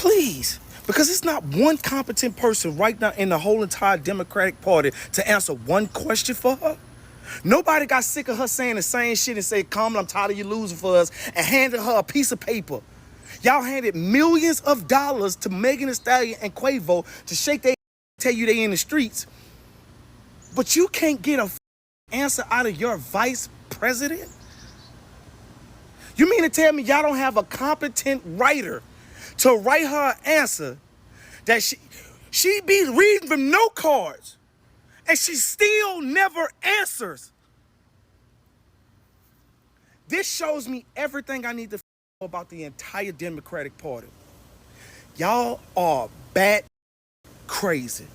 Please. Because it's not one competent person right now in the whole entire Democratic Party to answer one question for her. Nobody got sick of her saying the same shit and say, Kamala, I'm tired of you losing for us, and handed her a piece of paper. Y'all handed millions of dollars to Megan Thee Stallion and Quavo to shake their tell you they in the streets. But you can't get a answer out of your vice president? You mean to tell me y'all don't have a competent writer to write her an answer that she be reading from note cards and she still never answers? This shows me everything I need to know about the entire Democratic Party. Y'all are bat crazy.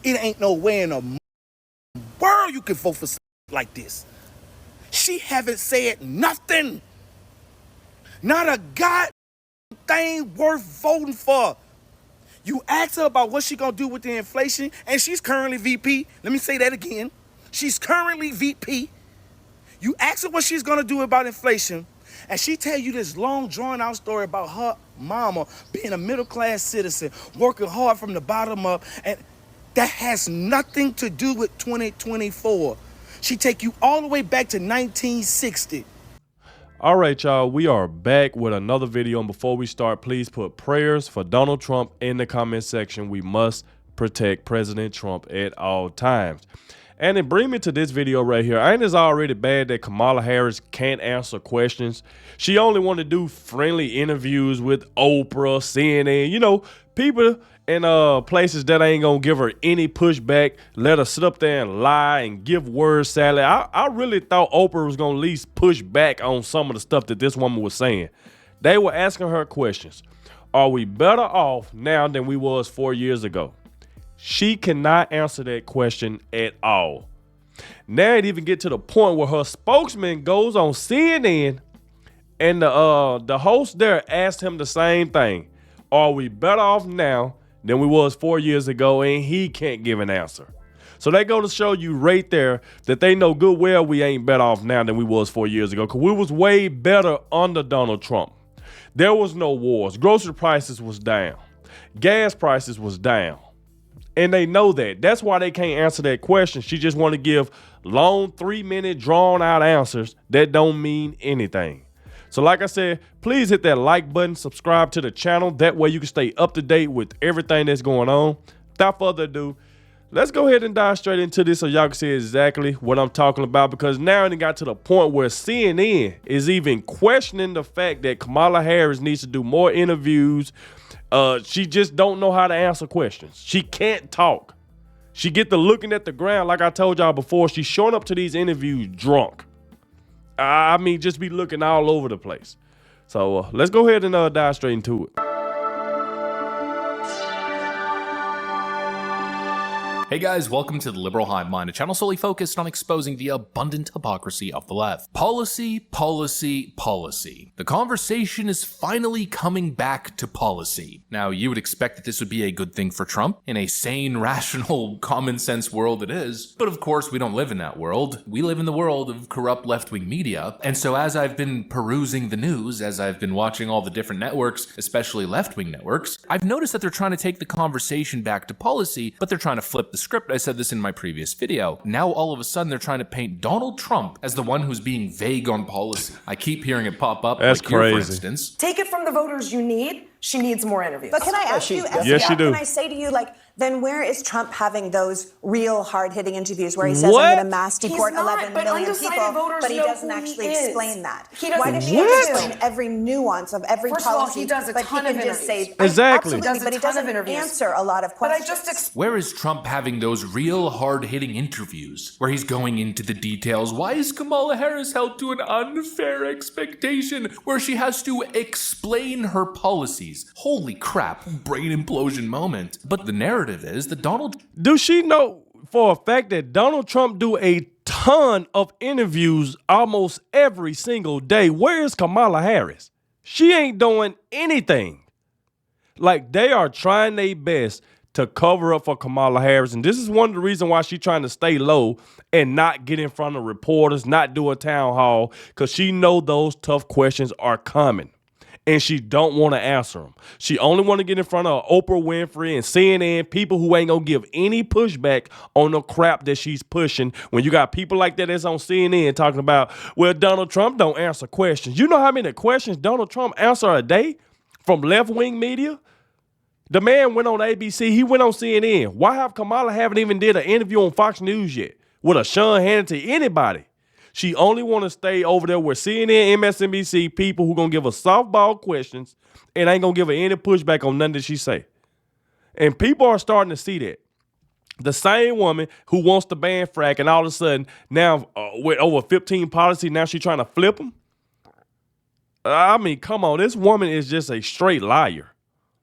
It ain't no way in the world you can vote for like this. She haven't said nothing. Not a god thing worth voting for. You ask her about what she gonna do with the inflation, and she's currently VP. Let me say that again. She's currently VP. You ask her what she's gonna do about inflation, and she tell you this long drawn out story about her mama being a middle class citizen, working hard from the bottom up, and that has nothing to do with 2024. She take you all the way back to 1960. All right, y'all, we are back with another video. And before we start, please put prayers for Donald Trump in the comment section. We must protect President Trump at all times. And then bring me to this video right here. Ain't it already bad that Kamala Harris can't answer questions? She only want to do friendly interviews with Oprah, CNN, you know, people in places that ain't gonna give her any pushback, let her sit up there and lie and give word salad. I really thought Oprah was gonna at least push back on some of the stuff that this woman was saying. They were asking her questions. Are we better off now than we was 4 years ago? She cannot answer that question at all. Now it even get to the point where her spokesman goes on CNN and the host there asked him the same thing. Are we better off now than we was 4 years ago? And he can't give an answer. So they go to show you right there that they know good well we ain't better off now than we was 4 years ago, because we was way better under Donald Trump. There was no wars. Grocery prices was down. Gas prices was down. And they know that. That's why they can't answer that question. She just want to give long 3-minute drawn out answers that don't mean anything. So like I said, please hit that like button, subscribe to the channel. That way you can stay up to date with everything that's going on. Without further ado, let's go ahead and dive straight into this so y'all can see exactly what I'm talking about, because now it got to the point where CNN is even questioning the fact that Kamala Harris needs to do more interviews. She just don't know how to answer questions. She can't talk. She get to looking at the ground. Like I told y'all before, she's showing up to these interviews drunk. I mean, just be looking all over the place. So let's go ahead and dive straight into it. Hey guys, welcome to the Liberal Hive Mind, a channel solely focused on exposing the abundant hypocrisy of the left. Policy, policy, policy. The conversation is finally coming back to policy. Now, you would expect that this would be a good thing for Trump. In a sane, rational, common sense world it is. But of course, we don't live in that world. We live in the world of corrupt left-wing media. And so as I've been perusing the news, as I've been watching all the different networks, especially left-wing networks, I've noticed that they're trying to take the conversation back to policy, but they're trying to flip the script. I said this in my previous video. Now all of a sudden they're trying to paint Donald Trump as the one who's being vague on policy. I keep hearing it pop up. That's like here, crazy. for instance. Take it from the voters you need. She needs more interviews. But can I ask you, yes, she do. Can I say to you, like, then where is Trump having those real hard-hitting interviews where he says, What? I'm going to mass deport He's not, 11 but million undecided people, voters but he know doesn't who he actually is. explain that? He doesn't. Why does he What? have to explain every nuance of every First of all, policy? he does a but ton he of can just interviews. say, Exactly. Absolutely, He does a but he ton of doesn't interviews. answer a lot of But I questions. just Where is Trump having those real hard-hitting interviews where he's going into the details? Why is Kamala Harris held to an unfair expectation where she has to explain her policies? Holy crap, brain implosion moment. But the narrative is that Donald... Do she know for a fact that Donald Trump do a ton of interviews almost every single day? Where is Kamala Harris? She ain't doing anything. Like, they are trying their best to cover up for Kamala Harris. And this is one of the reasons why she's trying to stay low and not get in front of reporters, not do a town hall, because she know those tough questions are coming. and she don't want to answer them. She only want to get in front of Oprah Winfrey and CNN, people who ain't gonna give any pushback on the crap that she's pushing. When you got people like that that's on CNN talking about, well, Donald Trump don't answer questions. You know how many questions Donald Trump answer a day from left-wing media? The man went on ABC. He went on CNN. Why have Kamala haven't even did an interview on Fox News yet with a Sean Hannity, anybody? She only want to stay over there with CNN, MSNBC, people who going to give her softball questions and ain't going to give her any pushback on nothing that she say. And people are starting to see that. The same woman who wants to ban frack and all of a sudden now with over 15 policies, now she's trying to flip them. I mean, come on. This woman is just a straight liar.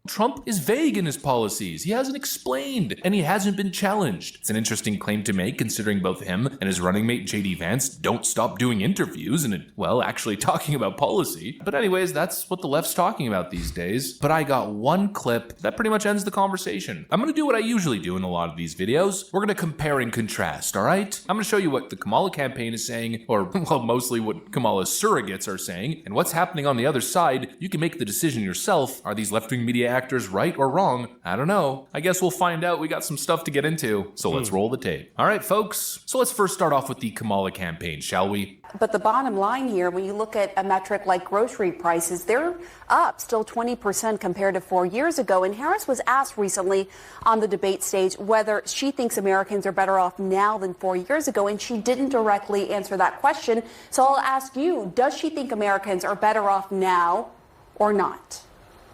Trump is vague in his policies. He hasn't explained, and he hasn't been challenged. It's an interesting claim to make, considering both him and his running mate J.D. Vance don't stop doing interviews and, well, actually talking about policy. But anyways, that's what the left's talking about these days. But I got one clip that pretty much ends the conversation. I'm gonna do what I usually do in a lot of these videos. We're gonna compare and contrast, all right? I'm gonna show you what the Kamala campaign is saying, or, well, mostly what Kamala's surrogates are saying, and what's happening on the other side. You can make the decision yourself. Are these left-wing media actors right or wrong? I don't know. I guess we'll find out. We got some stuff to get into, so let's roll the tape. All right, folks. So let's first start off with the Kamala campaign, shall we? But the bottom line here, when you look at a metric like grocery prices, they're up still 20% compared to 4 years ago. And Harris was asked recently on the debate stage whether she thinks Americans are better off now than 4 years ago, and she didn't directly answer that question. So I'll ask you, does she think Americans are better off now or not?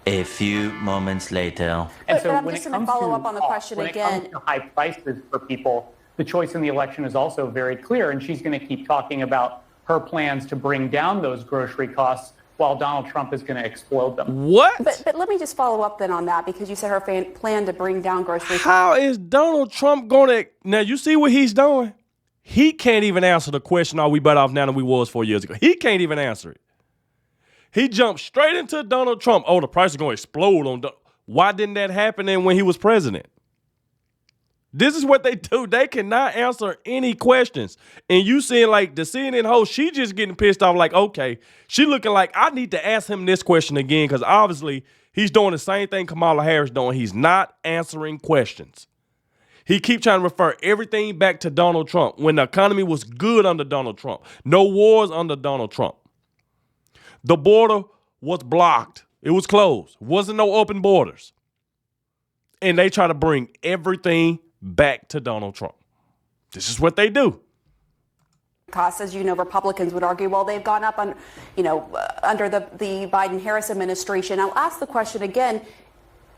A few moments later. And so I'm just going to follow up on the question again. When it comes to high prices for people, the choice in the election is also very clear, and she's going to keep talking about her plans to bring down those grocery costs while Donald Trump is going to explode them. What? But let me just follow up then on that, because you said her plan to bring down grocery costs. How is Donald Trump going to... Now, you see what he's doing? He can't even answer the question, are we better off now than we was 4 years ago? He can't even answer it. He jumped straight into Donald Trump. Oh, the price is going to explode on... Why didn't that happen then when he was president? This is what they do. They cannot answer any questions. And you seeing like the CNN host, she just getting pissed off like, okay, she looking like, I need to ask him this question again because obviously he's doing the same thing Kamala Harris doing. He's not answering questions. He keep trying to refer everything back to Donald Trump when the economy was good under Donald Trump. No wars under Donald Trump. The border was blocked. It was closed. Wasn't no open borders. And they try to bring everything back to Donald Trump. This is what they do. Costs, as you know, Republicans would argue, well, they've gone up on, under the Biden-Harris administration. I'll ask the question again.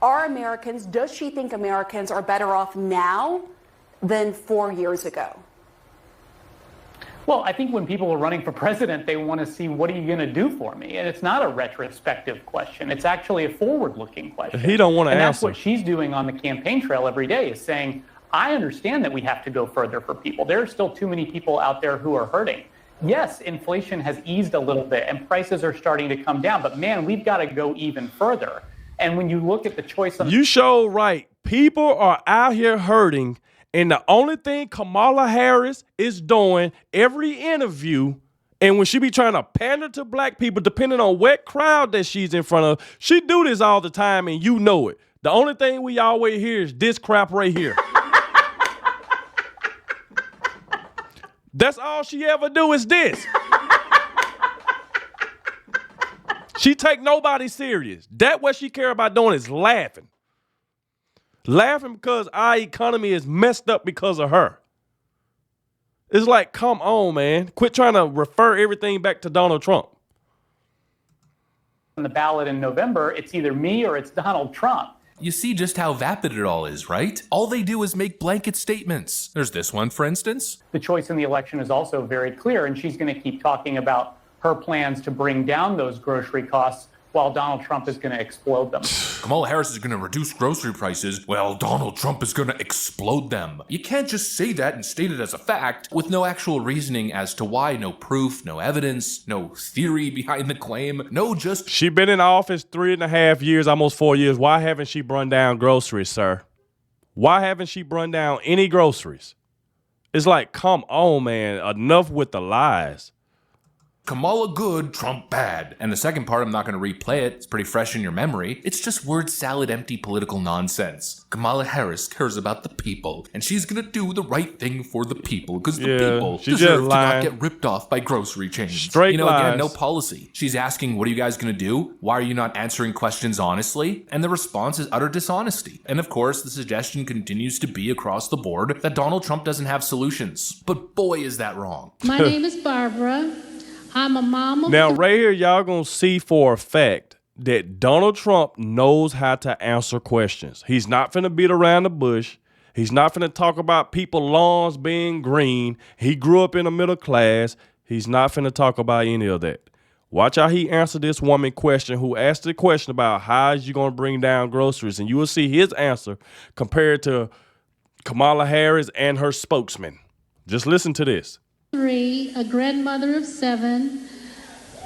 Does she think Americans are better off now than 4 years ago? Well, I think when people are running for president, they want to see, what are you going to do for me? And it's not a retrospective question. It's actually a forward-looking question. He don't want to answer. And that's what she's doing on the campaign trail every day, is saying, I understand that we have to go further for people. There are still too many people out there who are hurting. Yes, inflation has eased a little bit and prices are starting to come down, but man, we've got to go even further. And when you look at the choice of... You show right. People are out here hurting. And the only thing Kamala Harris is doing every interview, and when she be trying to pander to black people, depending on what crowd that she's in front of, she do this all the time, and you know it. The only thing we always hear is this crap right here. That's all she ever do is this. She take nobody serious. That what she care about doing is laughing. Laughing because our economy is messed up because of her. It's like, come on, man. Quit trying to refer everything back to Donald Trump. On the ballot in November, it's either me or it's Donald Trump. You see just how vapid it all is, right? All they do is make blanket statements. There's this one, for instance. The choice in the election is also very clear, and she's going to keep talking about her plans to bring down those grocery costs while Donald Trump is going to explode them. Kamala Harris is going to reduce grocery prices while Donald Trump is going to explode them. You can't just say that and state it as a fact with no actual reasoning as to why, no proof, no evidence, no theory behind the claim, no just... She been in office 3.5 years, almost 4 years. Why haven't she brung down groceries, sir? Why haven't she brung down any groceries? It's like, come on, man. Enough with the lies. Kamala good, Trump bad. And the second part, I'm not going to replay it. It's pretty fresh in your memory. It's just word salad, empty political nonsense. Kamala Harris cares about the people, and she's going to do the right thing for the people, because the people deserve to not get ripped off by grocery chains. Straight again, no policy. She's asking, what are you guys going to do? Why are you not answering questions honestly? And the response is utter dishonesty. And of course, the suggestion continues to be across the board that Donald Trump doesn't have solutions. But boy, is that wrong. My name is Barbara. I'm a mom of... Now, right here, y'all gonna see for a fact that Donald Trump knows how to answer questions. He's not finna beat around the bush. He's not finna talk about people's lawns being green. He grew up in the middle class. He's not finna talk about any of that. Watch how he answered this woman question who asked the question about how is you gonna bring down groceries, and you will see his answer compared to Kamala Harris and her spokesman. Just listen to this. 3, a grandmother of 7,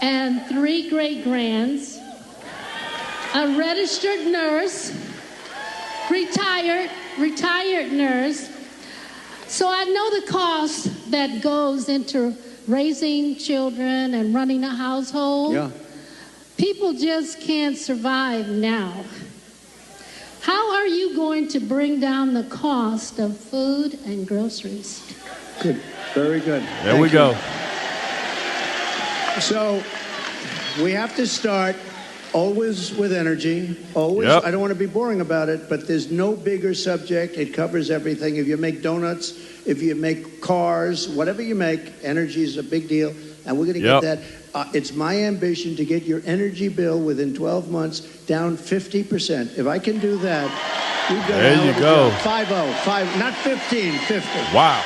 and 3 great-grands, a registered nurse, retired nurse. So I know the cost that goes into raising children and running a household. Yeah. People just can't survive now. How are you going to bring down the cost of food and groceries? Good. Very good. There we go. So we have to start always with energy. Always. Yep. I don't want to be boring about it, but there's no bigger subject. It covers everything. If you make donuts, if you make cars, whatever you make, energy is a big deal. And we're going to get that. It's my ambition to get your energy bill within 12 months down 50%. If I can do that, you've got there you go. 5 not 15, 50. Wow.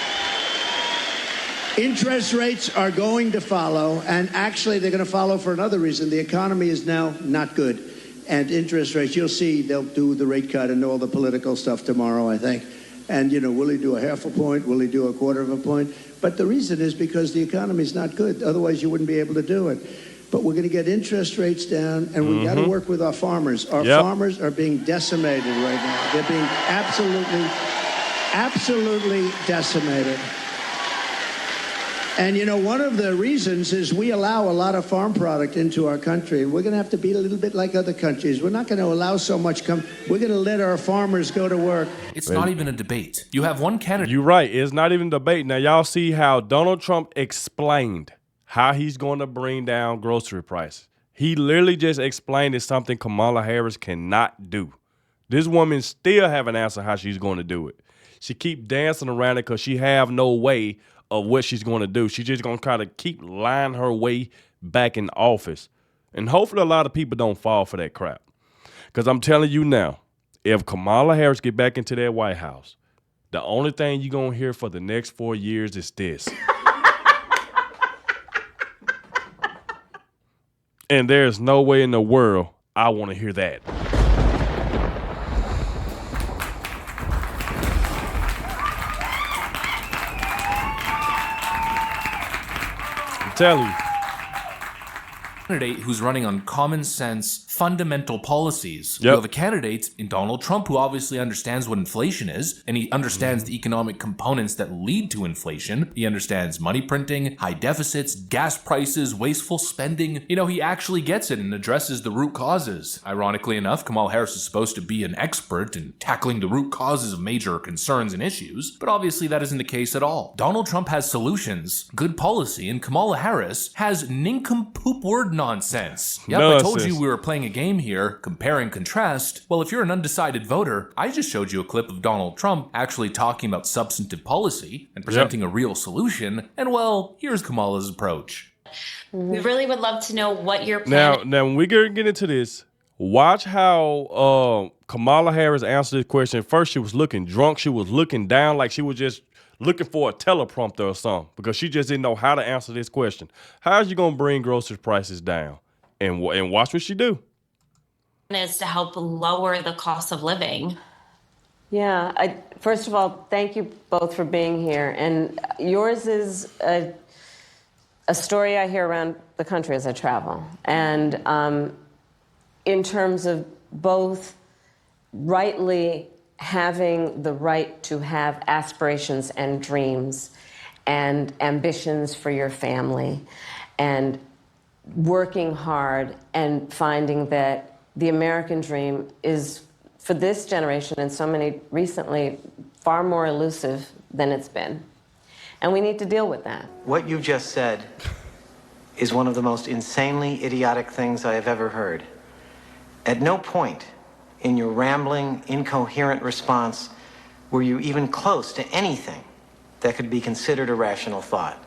Interest rates are going to follow, and actually they're going to follow for another reason. The economy is now not good, and interest rates, you'll see they'll do the rate cut and all the political stuff tomorrow, I think. And, will he do a half a point? Will he do a quarter of a point? But the reason is because the economy is not good. Otherwise, you wouldn't be able to do it. But we're going to get interest rates down, and we've got to work with our farmers. Our farmers are being decimated right now. They're being absolutely decimated. And, one of the reasons is we allow a lot of farm product into our country. We're going to have to be a little bit like other countries. We're not going to allow so much We're going to let our farmers go to work. It's not even a debate. You have one candidate. You're right. It's not even a debate. Now, y'all see how Donald Trump explained how he's going to bring down grocery prices. He literally just explained it's something Kamala Harris cannot do. This woman still haven't answered how she's going to do it. She keep dancing around it because she have no way of what she's going to do. She's just going to try to keep lying her way back in office. And hopefully a lot of people don't fall for that crap. Because I'm telling you now, if Kamala Harris get back into that White House, the only thing you're going to hear for the next 4 years is this. And there's no way in the world I want to hear that. Tell you. Candidate who's running on common sense, fundamental policies. You have a candidate in Donald Trump who obviously understands what inflation is, and he understands the economic components that lead to inflation. He understands money printing, high deficits, gas prices, wasteful spending. He actually gets it and addresses the root causes. Ironically enough, Kamala Harris is supposed to be an expert in tackling the root causes of major concerns and issues, but obviously that isn't the case at all. Donald Trump has solutions, good policy, and Kamala Harris has nincompoop word nonsense. Yep, I told you we were playing a game here, compare and contrast. Well, if you're an undecided voter, I just showed you a clip of Donald Trump actually talking about substantive policy and presenting a real solution, and well, here's Kamala's approach. We really would love to know what your plan. Now, when we get into this, watch how Kamala Harris answered this question. First, she was looking drunk. She was looking down like she was just looking for a teleprompter or something because she just didn't know how to answer this question. How's you going to bring grocery prices down? And watch what she do. Is to help lower the cost of living. Yeah, first of all, thank you both for being here. And yours is a story I hear around the country as I travel. And in terms of both rightly having the right to have aspirations and dreams and ambitions for your family, and working hard and finding that the American dream is, for this generation and so many recently, far more elusive than it's been. And we need to deal with that. What you just said is one of the most insanely idiotic things I have ever heard. At no point in your rambling, incoherent response were you even close to anything that could be considered a rational thought.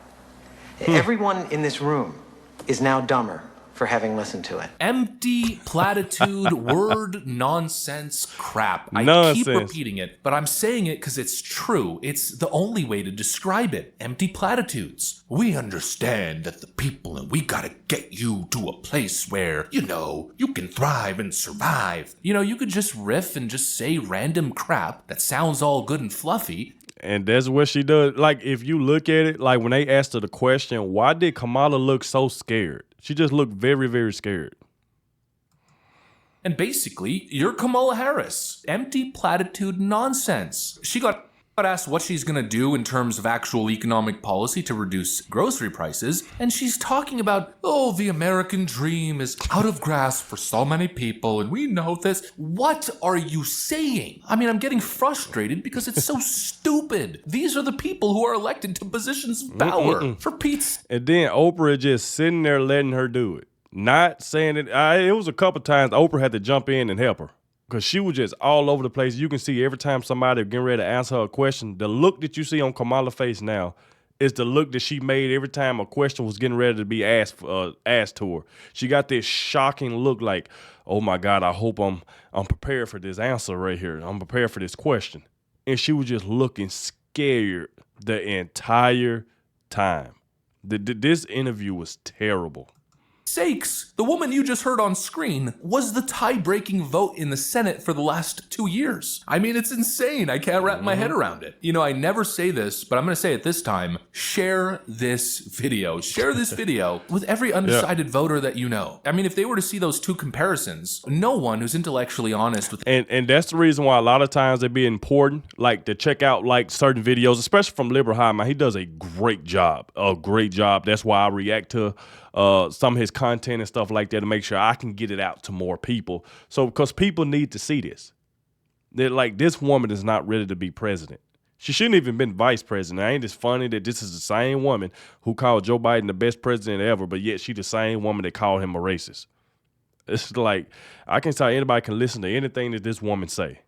Everyone in this room is now dumber for having listened to it. Empty platitude, word nonsense crap. I keep repeating it, but I'm saying it because it's true. It's the only way to describe it. Empty platitudes. We understand that the people, and we gotta get you to a place where, you know, you can thrive and survive. You know, you could just riff and just say random crap that sounds all good and fluffy. And that's what she does. Like, if you look at it, like when they asked her the question, why did Kamala look so scared? She just looked very, very scared. And basically, you're Kamala Harris. Empty platitude nonsense. She got asked what she's going to do in terms of actual economic policy to reduce grocery prices, and she's talking about, oh, the American dream is out of grasp for so many people, and we know this. What are you saying? I mean, I'm getting frustrated because it's so stupid. These are the people who are elected to positions of power. For Pete's... And then Oprah just sitting there letting her do it. Not saying it. It was a couple times Oprah had to jump in and help her. Because she was just all over the place. You can see every time somebody getting ready to answer her a question, the look that you see on Kamala's face now is the look that she made every time a question was getting ready to be asked to her. She got this shocking look like, oh my God, I hope I'm prepared for this answer right here. I'm prepared for this question. And she was just looking scared the entire time. This interview was terrible. Sakes, the woman you just heard on screen was the tie-breaking vote in the Senate for the last 2 years. I mean, it's insane. I can't wrap my head around it. You know, I never say this, but I'm going to say it this time. Share this video. Share this video with every undecided voter that you know. I mean, if they were to see those two comparisons, no one who's intellectually honest with... And that's the reason why a lot of times it'd be important, like, to check out, like, certain videos, especially from Liberal High. Man, he does a great job. That's why I react to some of his content and stuff like that to make sure I can get it out to more people. So, because people need to see this. They're like, this woman is not ready to be president. She shouldn't even been vice president. Ain't it funny that this is the same woman who called Joe Biden the best president ever, but yet she the same woman that called him a racist. It's like, I can tell anybody can listen to anything that this woman say.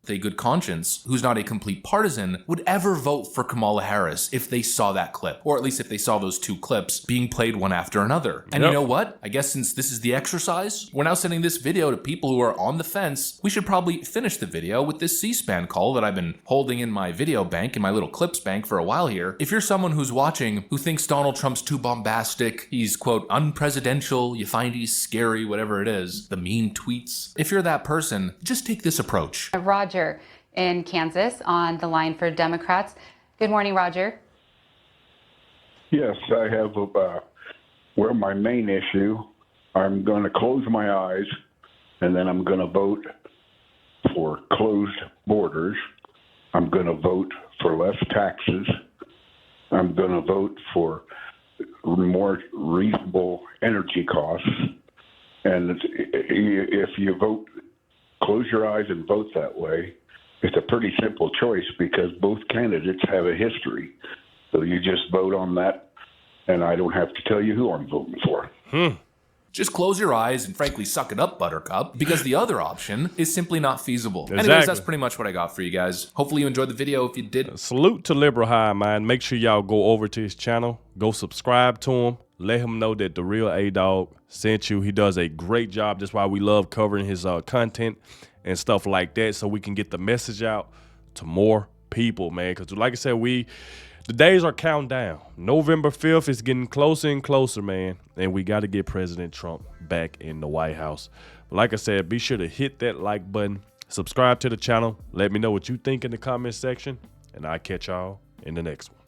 A good conscience, who's not a complete partisan, would ever vote for Kamala Harris if they saw that clip, or at least if they saw those two clips being played one after another. And you know what? I guess since this is the exercise, we're now sending this video to people who are on the fence. We should probably finish the video with this C-SPAN call that I've been holding in my video bank, in my little clips bank for a while here. If you're someone who's watching who thinks Donald Trump's too bombastic, he's, quote, unpresidential, you find he's scary, whatever it is, the mean tweets. If you're that person, just take this approach. Roger in Kansas on the line for Democrats. Good morning, Roger. Yes, I have my main issue. I'm going to close my eyes, and then I'm going to vote for closed borders. I'm going to vote for less taxes. I'm going to vote for more reasonable energy costs. And if you vote, close your eyes and vote that way, it's a pretty simple choice because both candidates have a history. So you just vote on that, and I don't have to tell you who I'm voting for. Just close your eyes and frankly suck it up, Buttercup, because the other option is simply not feasible. Exactly. Anyways, that's pretty much what I got for you guys. Hopefully you enjoyed the video. If you did, salute to Liberal High, man. Make sure y'all go over to his channel, go subscribe to him, let him know that the real Adogg sent you. He does a great job. That's why we love covering his content and stuff like that, so we can get the message out to more people, man. Because like I said, the days are counting down. November 5th is getting closer and closer, man. And we got to get President Trump back in the White House. But like I said, be sure to hit that like button. Subscribe to the channel. Let me know what you think in the comment section. And I'll catch y'all in the next one.